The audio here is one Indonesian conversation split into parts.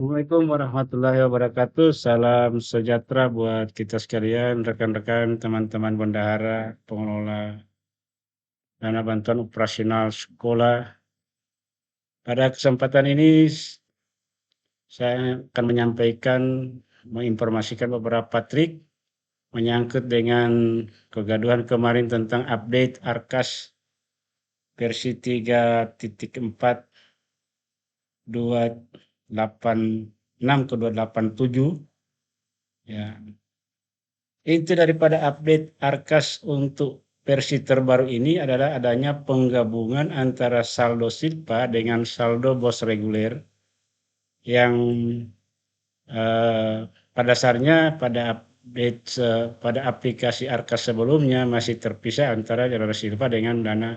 Assalamualaikum warahmatullahi wabarakatuh. Salam sejahtera buat kita sekalian, rekan-rekan, teman-teman bendahara, pengelola dana bantuan operasional sekolah. Pada kesempatan ini saya akan menginformasikan beberapa trik menyangkut dengan kegaduhan kemarin tentang update Arkas versi 3.4 286 ke 287 ya. Inti daripada update Arkas untuk versi terbaru ini adalah adanya penggabungan antara saldo Silpa dengan saldo bos reguler yang pada dasarnya pada aplikasi Arkas sebelumnya masih terpisah antara dana Silpa dengan dana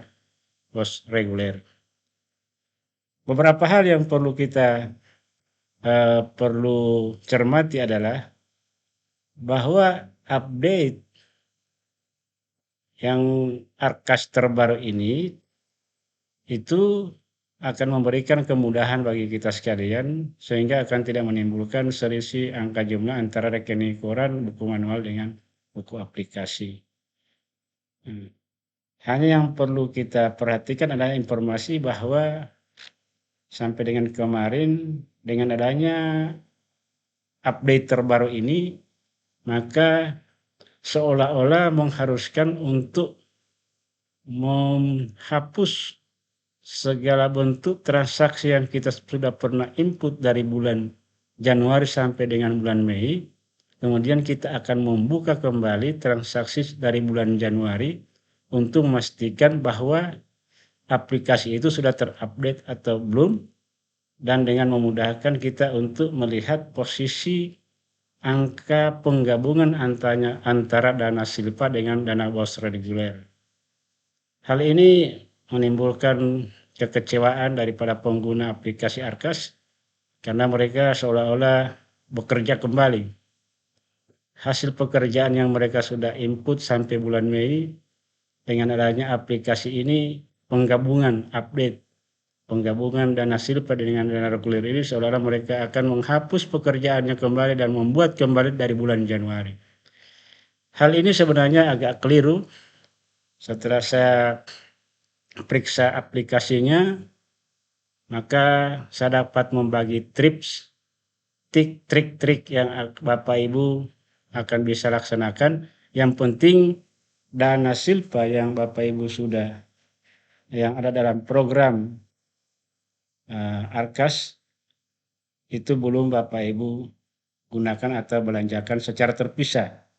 bos reguler. Beberapa hal yang perlu cermati adalah bahwa update yang Arkas terbaru ini itu akan memberikan kemudahan bagi kita sekalian sehingga akan tidak menimbulkan selisih angka jumlah antara rekening koran, buku manual dengan buku aplikasi. Hanya yang perlu kita perhatikan adalah informasi bahwa sampai dengan kemarin dengan adanya update terbaru ini maka seolah-olah mengharuskan untuk menghapus segala bentuk transaksi yang kita sudah pernah input dari bulan Januari sampai dengan bulan Mei, kemudian kita akan membuka kembali transaksi dari bulan Januari untuk memastikan bahwa aplikasi itu sudah terupdate atau belum, dan dengan memudahkan kita untuk melihat posisi angka penggabungan antara dana Silpa dengan dana bos reguler. Hal ini menimbulkan kekecewaan daripada pengguna aplikasi Arkas karena mereka seolah-olah bekerja kembali. Hasil pekerjaan yang mereka sudah input sampai bulan Mei dengan adanya aplikasi ini penggabungan dana Silpa dengan dana reguler ini seolah-olah mereka akan menghapus pekerjaannya kembali dan membuat kembali dari bulan Januari. Hal ini sebenarnya agak keliru. Setelah saya periksa aplikasinya, maka saya dapat membagi trik-trik yang Bapak Ibu akan bisa laksanakan. Yang penting dana Silpa yang Bapak Ibu yang ada dalam program Arkas itu belum Bapak Ibu gunakan atau belanjakan secara terpisah.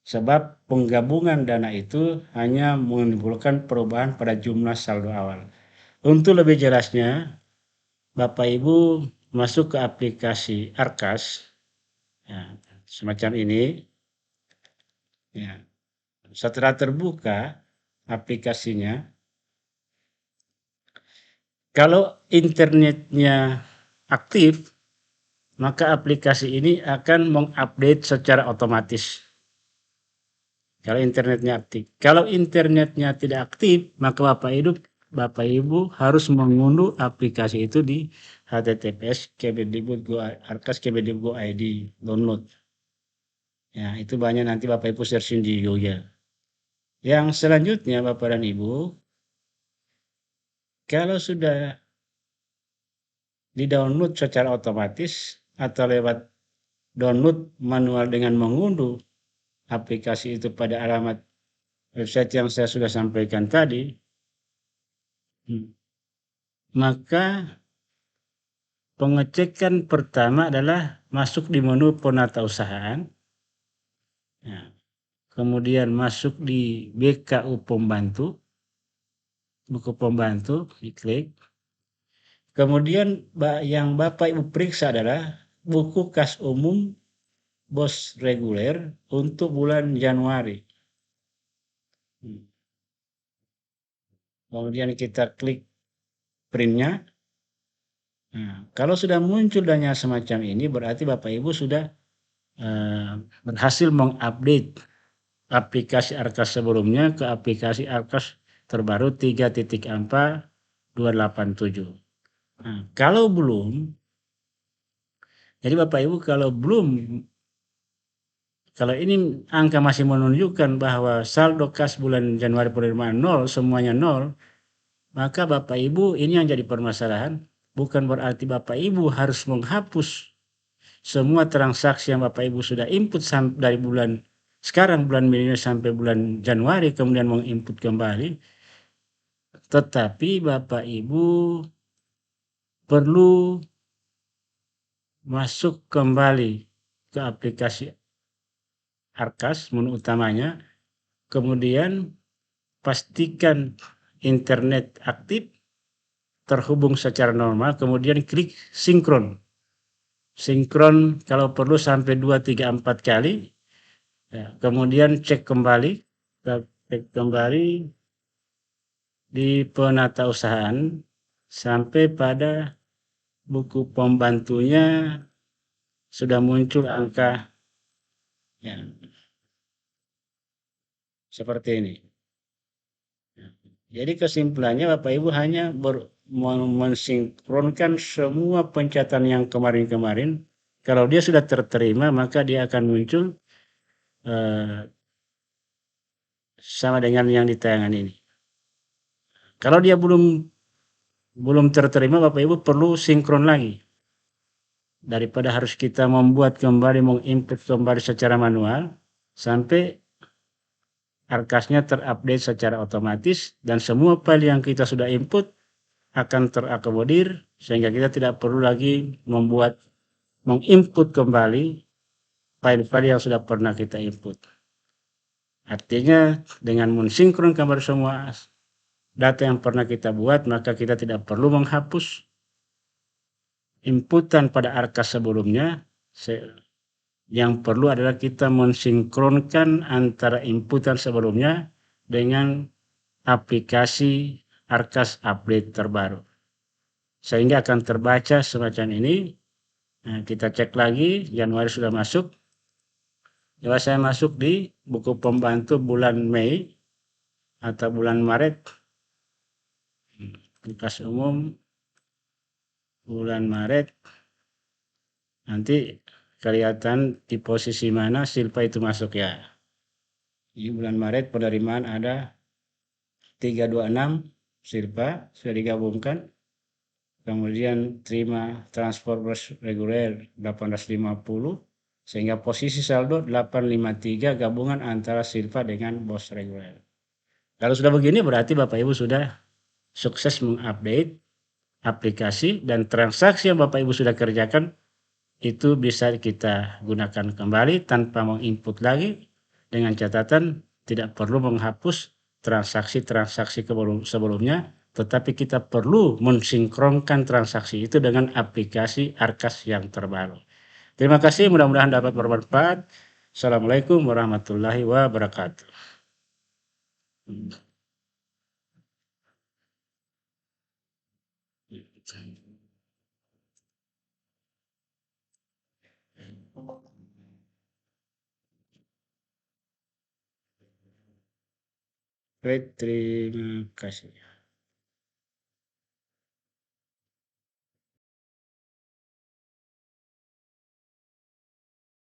Sebab penggabungan dana itu hanya menimbulkan perubahan pada jumlah saldo awal. Untuk lebih jelasnya, Bapak Ibu masuk ke aplikasi Arkas, ya, semacam ini. Ya. Setelah terbuka aplikasinya, kalau internetnya aktif, maka aplikasi ini akan mengupdate secara otomatis. Kalau internetnya aktif. Kalau internetnya tidak aktif, maka Bapak Ibu harus mengunduh aplikasi itu di https://kemendikbud.go.id download. Ya, itu banyak nanti Bapak Ibu searching di Google. Yang selanjutnya Bapak dan Ibu, kalau sudah di-download secara otomatis atau lewat download manual dengan mengunduh aplikasi itu pada alamat website yang saya sudah sampaikan tadi, maka pengecekan pertama adalah masuk di menu penatausahaan, ya, kemudian masuk di BKU Pembantu, buku pembantu, diklik. Kemudian yang Bapak Ibu periksa adalah buku kas umum bos reguler untuk bulan Januari. Kemudian kita klik printnya. Nah, kalau sudah muncul dana semacam ini berarti Bapak Ibu sudah berhasil mengupdate aplikasi Arkas sebelumnya ke aplikasi Arkas terbaru 3.4 287. Nah, kalau belum, Jadi Bapak Ibu kalau ini angka masih menunjukkan bahwa saldo kas bulan Januari penerimaan nol, semuanya nol, maka Bapak Ibu ini yang jadi permasalahan. Bukan berarti Bapak Ibu harus menghapus semua transaksi yang Bapak Ibu sudah input dari bulan Mei sampai bulan Januari kemudian menginput kembali. Tetapi Bapak Ibu perlu masuk kembali ke aplikasi Arkas menu utamanya, kemudian pastikan internet aktif, terhubung secara normal, kemudian klik sinkron. Sinkron kalau perlu sampai 2, 3, 4 kali, ya, kemudian cek kembali di penatausahaan sampai pada buku pembantunya sudah muncul angka ya, seperti ini. Jadi kesimpulannya Bapak Ibu hanya mensinkronkan semua pencatatan yang kemarin-kemarin. Kalau dia sudah terterima maka dia akan muncul eh, sama dengan yang di tayangan ini. Kalau dia belum terterima Bapak Ibu perlu sinkron lagi. Daripada harus kita membuat kembali, menginput kembali secara manual sampai Arkasnya terupdate secara otomatis dan semua file yang kita sudah input akan terakomodir sehingga kita tidak perlu lagi menginput kembali file-file yang sudah pernah kita input. Artinya dengan mensinkron kembali semua data yang pernah kita buat, maka kita tidak perlu menghapus inputan pada Arkas sebelumnya. Yang perlu adalah kita mensinkronkan antara inputan sebelumnya dengan aplikasi Arkas update terbaru. Sehingga akan terbaca semacam ini. Nah, kita cek lagi, Januari sudah masuk. Coba saya masuk di buku pembantu bulan Mei atau bulan Maret. Kas umum bulan Maret. Nanti kelihatan di posisi mana Silpa itu masuk ya. Di bulan Maret penerimaan ada 326 Silpa sudah digabungkan. Kemudian terima transport bus reguler 850 sehingga posisi saldo 853 gabungan antara Silpa dengan bos reguler. Kalau sudah begini berarti Bapak Ibu sudah sukses mengupdate aplikasi dan transaksi yang Bapak Ibu sudah kerjakan itu bisa kita gunakan kembali tanpa menginput lagi dengan catatan tidak perlu menghapus transaksi-transaksi sebelumnya, tetapi kita perlu mensinkronkan transaksi itu dengan aplikasi Arkas yang terbaru. Terima kasih, mudah-mudahan dapat bermanfaat. Assalamualaikum warahmatullahi wabarakatuh. Baik, terima kasih.